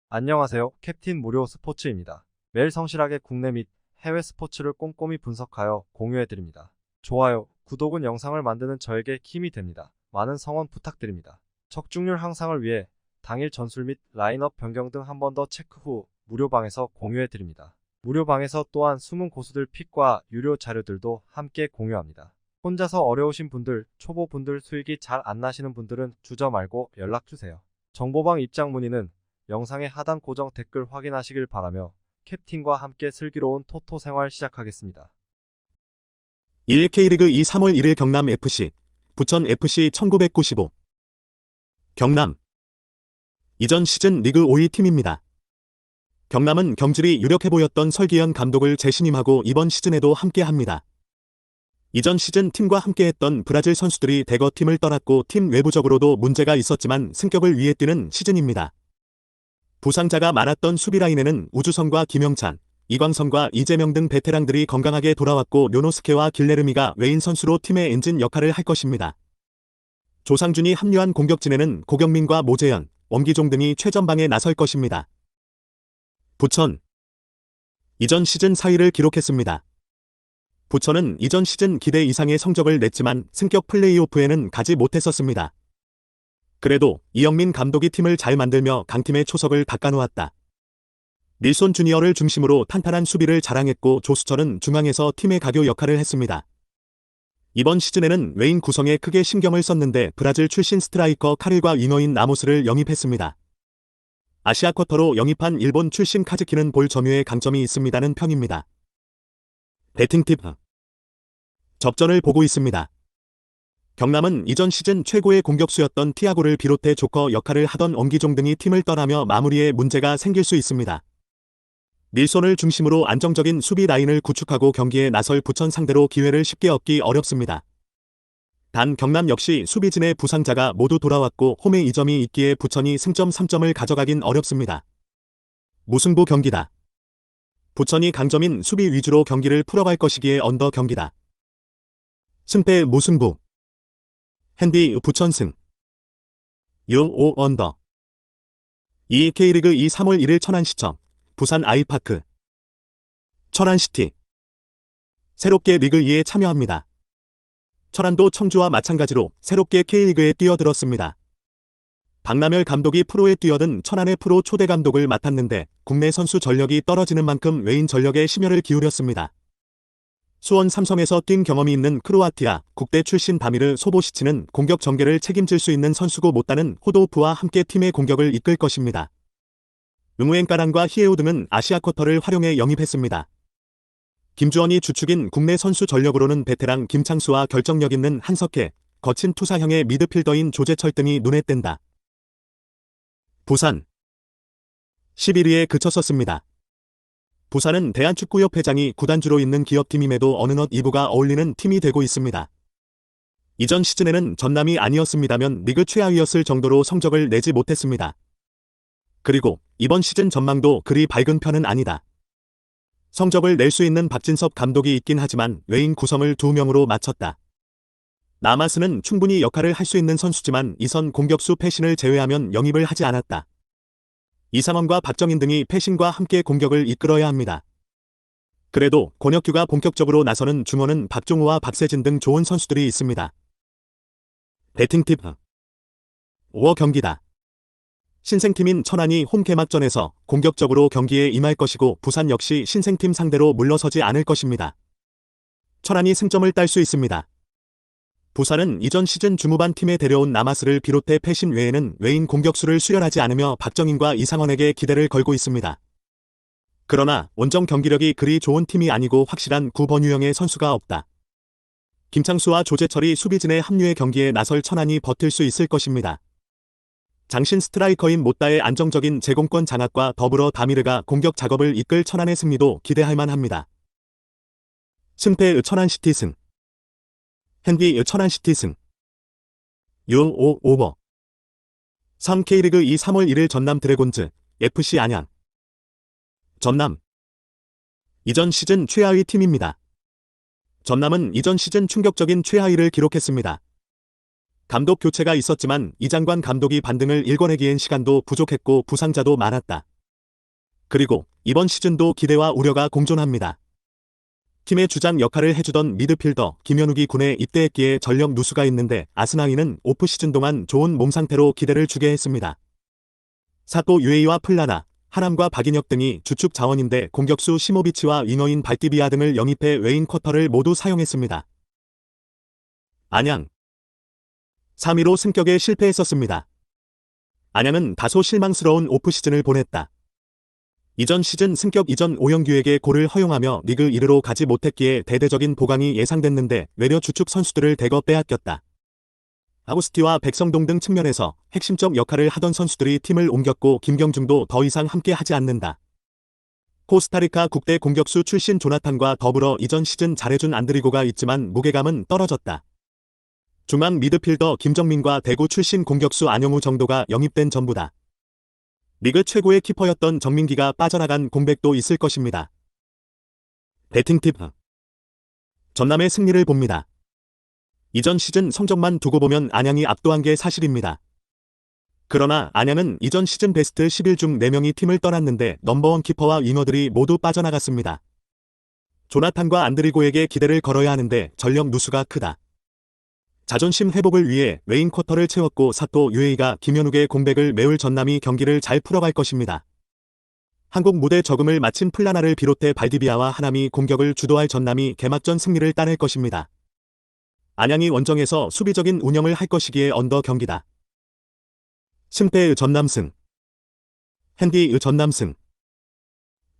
안녕하세요. 캡틴 무료 스포츠입니다. 매일 성실하게 국내 및 해외 스포츠를 꼼꼼히 분석하여 공유해드립니다. 좋아요, 구독은 영상을 만드는 저에게 힘이 됩니다. 많은 성원 부탁드립니다. 적중률 향상을 위해 당일 전술 및 라인업 변경 등 한 번 더 체크 후 무료방에서 공유해드립니다. 무료방에서 또한 숨은 고수들 픽과 유료 자료들도 함께 공유합니다. 혼자서 어려우신 분들, 초보분들, 수익이 잘 안 나시는 분들은 주저 말고 연락주세요. 정보방 입장 문의는 영상의 하단 고정 댓글 확인하시길 바라며 캡틴과 함께 슬기로운 토토 생활 시작하겠습니다. 1K리그 2 3월 1일 경남FC, 부천FC 1995. 경남. 이전 시즌 리그 5위 팀입니다. 경남은 경질이 유력해 보였던 설기현 감독을 재신임하고 이번 시즌에도 함께합니다. 이전 시즌 팀과 함께했던 브라질 선수들이 대거 팀을 떠났고 팀 외부적으로도 문제가 있었지만 승격을 위해 뛰는 시즌입니다. 부상자가 많았던 수비 라인에는 우주성과 김영찬, 이광성과 이재명 등 베테랑들이 건강하게 돌아왔고 료노스케와 길레르미가 외인 선수로 팀의 엔진 역할을 할 것입니다. 조상준이 합류한 공격진에는 고경민과 모재현, 원기종 등이 최전방에 나설 것입니다. 부천. 이전 시즌 4위를 기록했습니다. 부천은 이전 시즌 기대 이상의 성적을 냈지만 승격 플레이오프에는 가지 못했었습니다. 그래도 이영민 감독이 팀을 잘 만들며 강팀의 초석을 닦아놓았다. 닐손 주니어를 중심으로 탄탄한 수비를 자랑했고 조수철은 중앙에서 팀의 가교 역할을 했습니다. 이번 시즌에는 외인 구성에 크게 신경을 썼는데 브라질 출신 스트라이커 카릴과 윙어인 라모스를 영입했습니다. 아시아 쿼터로 영입한 일본 출신 카즈키는 볼 점유에 강점이 있습니다는 평입니다. 배팅 팁. 접전을 보고 있습니다. 경남은 이전 시즌 최고의 공격수였던 티아고를 비롯해 조커 역할을 하던 원기종 등이 팀을 떠나며 마무리에 문제가 생길 수 있습니다. 닐손을 중심으로 안정적인 수비 라인을 구축하고 경기에 나설 부천 상대로 기회를 쉽게 얻기 어렵습니다. 단 경남 역시 수비진의 부상자가 모두 돌아왔고 홈에 2점이 있기에 부천이 승점 3점을 가져가긴 어렵습니다. 무승부 경기다. 부천이 강점인 수비 위주로 경기를 풀어갈 것이기에 언더 경기다. 승패 무승부. 핸디 부천승. 6-5 언더. 2K리그 2 3월 1일 천안시청, 부산 아이파크. 천안시티. 새롭게 리그 2에 참여합니다. 천안도 청주와 마찬가지로 새롭게 K리그에 뛰어들었습니다. 박남열 감독이 프로에 뛰어든 천안의 프로 초대 감독을 맡았는데 국내 선수 전력이 떨어지는 만큼 외인 전력에 심혈을 기울였습니다. 수원 삼성에서 뛴 경험이 있는 크로아티아 국대 출신 다미르 소보시치는 공격 전개를 책임질 수 있는 선수고 못다는 호도우프와 함께 팀의 공격을 이끌 것입니다. 응우엔까란과 히에오 등은 아시아 쿼터를 활용해 영입했습니다. 김주원이 주축인 국내 선수 전력으로는 베테랑 김창수와 결정력 있는 한석혜, 거친 투사형의 미드필더인 조재철 등이 눈에 띈다. 부산. 11위에 그쳤었습니다. 부산은 대한축구협회장이 구단주로 있는 기업팀임에도 어느덧 2부가 어울리는 팀이 되고 있습니다. 이전 시즌에는 전남이 아니었습니다면 리그 최하위였을 정도로 성적을 내지 못했습니다. 그리고 이번 시즌 전망도 그리 밝은 편은 아니다. 성적을 낼 수 있는 박진섭 감독이 있긴 하지만 외인 구성을 2명으로 맞췄다. 나마스는 충분히 역할을 할 수 있는 선수지만 이선 공격수 패신을 제외하면 영입을 하지 않았다. 이상원과 박정인 등이 패신과 함께 공격을 이끌어야 합니다. 그래도 권혁규가 본격적으로 나서는 중원은 박종호와 박세진 등 좋은 선수들이 있습니다. 배팅 팁. 5월 경기다. 신생팀인 천안이 홈 개막전에서 공격적으로 경기에 임할 것이고 부산 역시 신생팀 상대로 물러서지 않을 것입니다. 천안이 승점을 딸 수 있습니다. 부산은 이전 시즌 주무반 팀에 데려온 나마스를 비롯해 패신 외에는 외인 공격수를 수련하지 않으며 박정인과 이상원에게 기대를 걸고 있습니다. 그러나 원정 경기력이 그리 좋은 팀이 아니고 확실한 구번유형의 선수가 없다. 김창수와 조재철이 수비진의 합류의 경기에 나설 천안이 버틸 수 있을 것입니다. 장신 스트라이커인 못다의 안정적인 제공권 장악과 더불어 다미르가 공격 작업을 이끌 천안의 승리도 기대할 만합니다. 승패 천안시티 승. 핸디 천안시티 승. 6-5 오버. 3K리그 2 3월 1일 전남 드래곤즈, FC 안양. 전남. 이전 시즌 최하위 팀입니다. 전남은 이전 시즌 충격적인 최하위를 기록했습니다. 감독 교체가 있었지만 이장관 감독이 반등을 일궈내기엔 시간도 부족했고 부상자도 많았다. 그리고 이번 시즌도 기대와 우려가 공존합니다. 팀의 주장 역할을 해주던 미드필더 김현욱이 군에 입대했기에 전력 누수가 있는데 아스나이는 오프시즌 동안 좋은 몸 상태로 기대를 주게 했습니다. 사또 UA와 플라나, 하람과 박인혁 등이 주축 자원인데 공격수 시모비치와 윙어인 발디비아 등을 영입해 웨인 쿼터를 모두 사용했습니다. 안양 3위로 승격에 실패했었습니다. 안양은 다소 실망스러운 오프시즌을 보냈다. 이전 시즌 승격 이전 오영규에게 골을 허용하며 리그 1위로 가지 못했기에 대대적인 보강이 예상됐는데 외려 주축 선수들을 대거 빼앗겼다. 아구스티와 백성동 등 측면에서 핵심적 역할을 하던 선수들이 팀을 옮겼고 김경중도 더 이상 함께 하지 않는다. 코스타리카 국대 공격수 출신 조나탄과 더불어 이전 시즌 잘해준 안드리고가 있지만 무게감은 떨어졌다. 중앙 미드필더 김정민과 대구 출신 공격수 안영우 정도가 영입된 전부다. 리그 최고의 키퍼였던 정민기가 빠져나간 공백도 있을 것입니다. 배팅 팁. 전남의 승리를 봅니다. 이전 시즌 성적만 두고 보면 안양이 압도한 게 사실입니다. 그러나 안양은 이전 시즌 베스트 11 중 4명이 팀을 떠났는데 넘버원 키퍼와 윙어들이 모두 빠져나갔습니다. 조나탄과 안드리고에게 기대를 걸어야 하는데 전력 누수가 크다. 자존심 회복을 위해 웨인 쿼터를 채웠고 사또 UA가 김현욱의 공백을 메울 전남이 경기를 잘 풀어갈 것입니다. 한국 무대 적응을 마친 플라나를 비롯해 발디비아와 하남이 공격을 주도할 전남이 개막전 승리를 따낼 것입니다. 안양이 원정에서 수비적인 운영을 할 것이기에 언더 경기다. 승패의 전남승 핸디의 전남승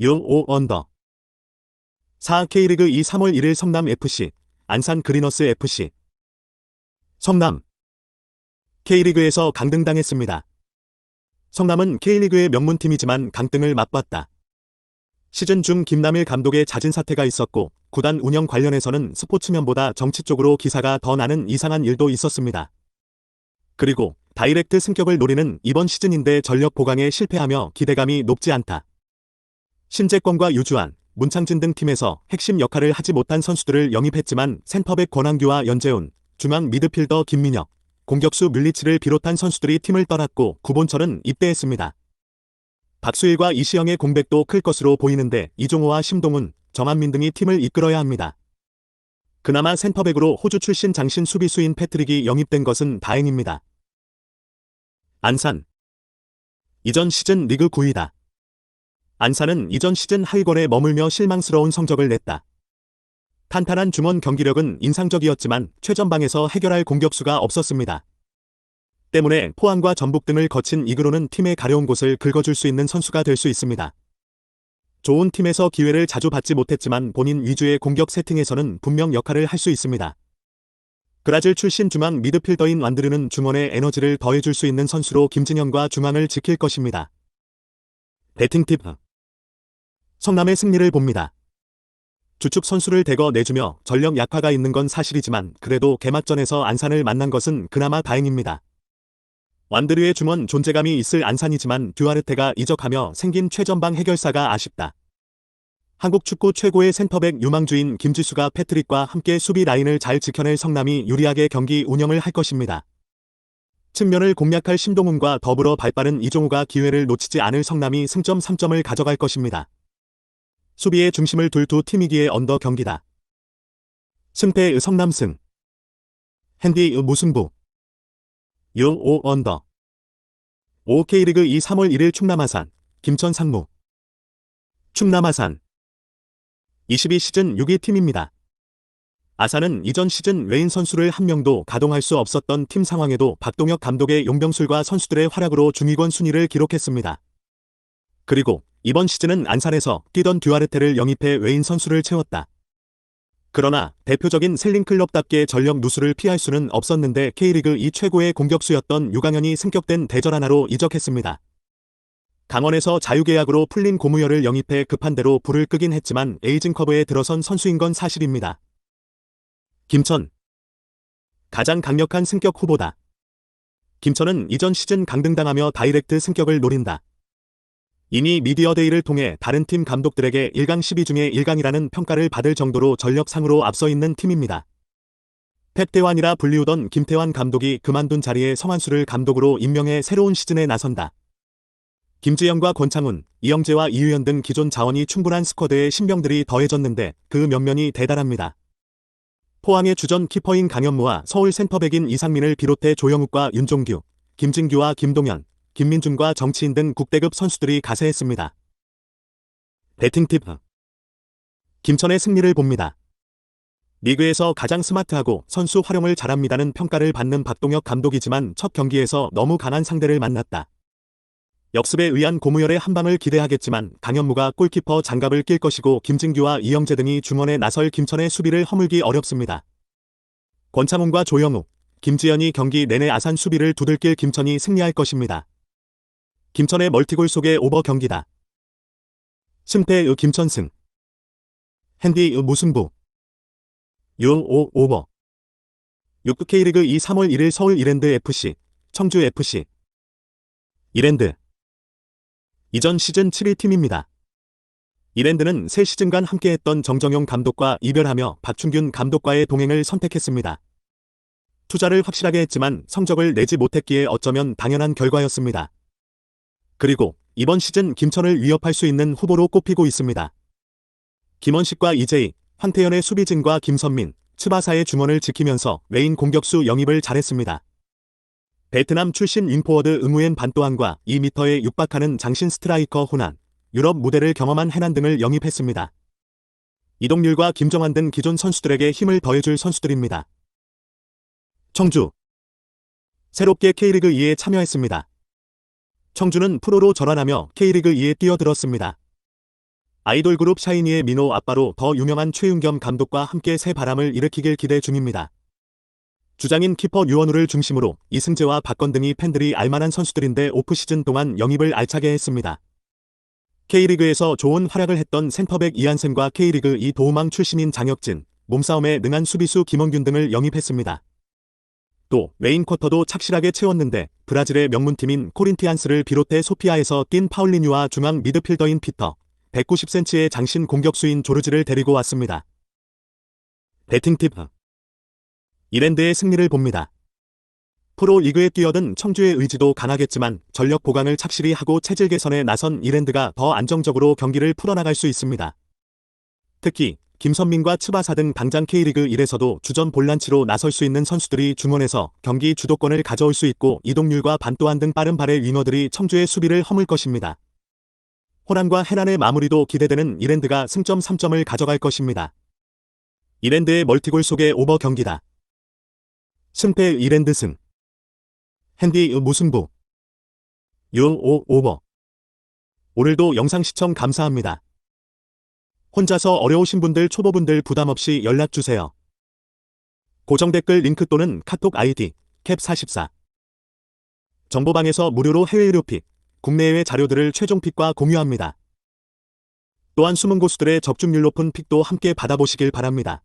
6-5 언더 4 K리그 2 3월 1일 성남FC 안산 그리너스FC 성남 K리그에서 강등당했습니다. 성남은 K리그의 명문팀이지만 강등을 맛봤다. 시즌 중 김남일 감독의 잦은 사태가 있었고 구단 운영 관련해서는 스포츠면보다 정치 쪽으로 기사가 더 나는 이상한 일도 있었습니다. 그리고 다이렉트 승격을 노리는 이번 시즌인데 전력 보강에 실패하며 기대감이 높지 않다. 신재권과 유주환, 문창진 등 팀에서 핵심 역할을 하지 못한 선수들을 영입했지만 센터백 권한규와 연재훈, 중앙 미드필더 김민혁, 공격수 뮬리치를 비롯한 선수들이 팀을 떠났고 구본철은 입대했습니다. 박수일과 이시영의 공백도 클 것으로 보이는데 이종호와 심동훈, 정한민 등이 팀을 이끌어야 합니다. 그나마 센터백으로 호주 출신 장신 수비수인 패트릭이 영입된 것은 다행입니다. 안산 이전 시즌 리그 9위다. 안산은 이전 시즌 하위권에 머물며 실망스러운 성적을 냈다. 탄탄한 중원 경기력은 인상적이었지만 최전방에서 해결할 공격수가 없었습니다. 때문에 포항과 전북 등을 거친 이그로는 팀의 가려운 곳을 긁어줄 수 있는 선수가 될 수 있습니다. 좋은 팀에서 기회를 자주 받지 못했지만 본인 위주의 공격 세팅에서는 분명 역할을 할 수 있습니다. 브라질 출신 중앙 미드필더인 완드르는 중원에 에너지를 더해줄 수 있는 선수로 김진영과 중앙을 지킬 것입니다. 배팅 팁. 성남의 승리를 봅니다. 주축 선수를 대거 내주며 전력 약화가 있는 건 사실이지만 그래도 개막전에서 안산을 만난 것은 그나마 다행입니다. 완드르의 중원 존재감이 있을 안산이지만 듀아르테가 이적하며 생긴 최전방 해결사가 아쉽다. 한국 축구 최고의 센터백 유망주인 김지수가 패트릭과 함께 수비 라인을 잘 지켜낼 성남이 유리하게 경기 운영을 할 것입니다. 측면을 공략할 심동훈과 더불어 발빠른 이종호가 기회를 놓치지 않을 성남이 승점 3점을 가져갈 것입니다. 수비의 중심을 둘 두 팀이기에 언더 경기다. 승패의 성남승 핸디의 무승부 6-5 언더 5 K리그 2 3월 1일 충남 아산 김천 상무 충남 아산 22 시즌 6위 팀입니다. 아산은 이전 시즌 웨인 선수를 한 명도 가동할 수 없었던 팀 상황에도 박동혁 감독의 용병술과 선수들의 활약으로 중위권 순위를 기록했습니다. 그리고 이번 시즌은 안산에서 뛰던 듀아르테를 영입해 웨인 선수를 채웠다. 그러나 대표적인 셀링클럽답게 전력 누수를 피할 수는 없었는데 K리그 2 최고의 공격수였던 유강현이 승격된 대전 하나로 이적했습니다. 강원에서 자유계약으로 풀린 고무열을 영입해 급한 대로 불을 끄긴 했지만 에이징 커브에 들어선 선수인 건 사실입니다. 김천 가장 강력한 승격 후보다. 김천은 이전 시즌 강등당하며 다이렉트 승격을 노린다. 이미 미디어데이를 통해 다른 팀 감독들에게 1강 12 중에 1강이라는 평가를 받을 정도로 전력상으로 앞서 있는 팀입니다. 펩대환이라 불리우던 김태환 감독이 그만둔 자리에 성한수를 감독으로 임명해 새로운 시즌에 나선다. 김지영과 권창훈, 이영재와 이유연 등 기존 자원이 충분한 스쿼드에 신병들이 더해졌는데 그 면면이 대단합니다. 포항의 주전 키퍼인 강현무와 서울 센터백인 이상민을 비롯해 조영욱과 윤종규, 김진규와 김동현, 김민준과 정치인 등 국대급 선수들이 가세했습니다. 배팅 팁. 김천의 승리를 봅니다. 리그에서 가장 스마트하고 선수 활용을 잘합니다는 평가를 받는 박동혁 감독이지만 첫 경기에서 너무 강한 상대를 만났다. 역습에 의한 고무열의 한방을 기대하겠지만 강현무가 골키퍼 장갑을 낄 것이고 김진규와 이영재 등이 중원에 나설 김천의 수비를 허물기 어렵습니다. 권창훈과 조영욱, 김지현이 경기 내내 아산 수비를 두들길 김천이 승리할 것입니다. 김천의 멀티골 속의 오버 경기다. 승패의 김천승. 핸디의 무승부. 유5 오버. 6부 K리그 2 3월 1일 서울 이랜드 FC, 청주 FC. 이랜드. 이전 시즌 7위 팀입니다. 이랜드는 새 시즌간 함께했던 정정용 감독과 이별하며 박충균 감독과의 동행을 선택했습니다. 투자를 확실하게 했지만 성적을 내지 못했기에 어쩌면 당연한 결과였습니다. 그리고 이번 시즌 김천을 위협할 수 있는 후보로 꼽히고 있습니다. 김원식과 이재희, 황태현의 수비진과 김선민, 츠바사의 중원을 지키면서 외인 공격수 영입을 잘했습니다. 베트남 출신 윙포워드 응우엔 반또한과 2m에 육박하는 장신 스트라이커 호난, 유럽 무대를 경험한 해난 등을 영입했습니다. 이동률과 김정환 등 기존 선수들에게 힘을 더해줄 선수들입니다. 청주. 새롭게 K리그 2에 참여했습니다. 청주는 프로로 전환하며 K리그 2에 뛰어들었습니다. 아이돌 그룹 샤이니의 민호 아빠로 더 유명한 최윤겸 감독과 함께 새 바람을 일으키길 기대 중입니다. 주장인 키퍼 유원우를 중심으로 이승재와 박건 등이 팬들이 알만한 선수들인데 오프시즌 동안 영입을 알차게 했습니다. K리그에서 좋은 활약을 했던 센터백 이한샘과 K리그 2 도우망 출신인 장혁진, 몸싸움에 능한 수비수 김원균 등을 영입했습니다. 또 메인 쿼터도 착실하게 채웠는데 브라질의 명문팀인 코린티안스를 비롯해 소피아에서 뛴 파울리뉴와 중앙 미드필더인 피터, 190cm의 장신 공격수인 조르지를 데리고 왔습니다. 배팅 팁. 이랜드의 승리를 봅니다. 프로 리그에 뛰어든 청주의 의지도 강하겠지만 전력 보강을 착실히 하고 체질 개선에 나선 이랜드가 더 안정적으로 경기를 풀어나갈 수 있습니다. 특히 김선민과 츠바사 등 당장 K리그 1에서도 주전 볼란치로 나설 수 있는 선수들이 중원에서 경기 주도권을 가져올 수 있고 이동률과 반또한 등 빠른 발의 윙어들이 청주의 수비를 허물 것입니다. 호남과 해난의 마무리도 기대되는 이랜드가 승점 3점을 가져갈 것입니다. 이랜드의 멀티골 속의 오버 경기다. 승패 이랜드 승. 핸디 무승부. 유5 오버. 오늘도 영상 시청 감사합니다. 혼자서 어려우신 분들 초보분들 부담없이 연락주세요. 고정 댓글 링크 또는 카톡 아이디 캡44. 정보방에서 무료로 해외 의료픽, 국내외 자료들을 최종픽과 공유합니다. 또한 숨은 고수들의 적중률 높은 픽도 함께 받아보시길 바랍니다.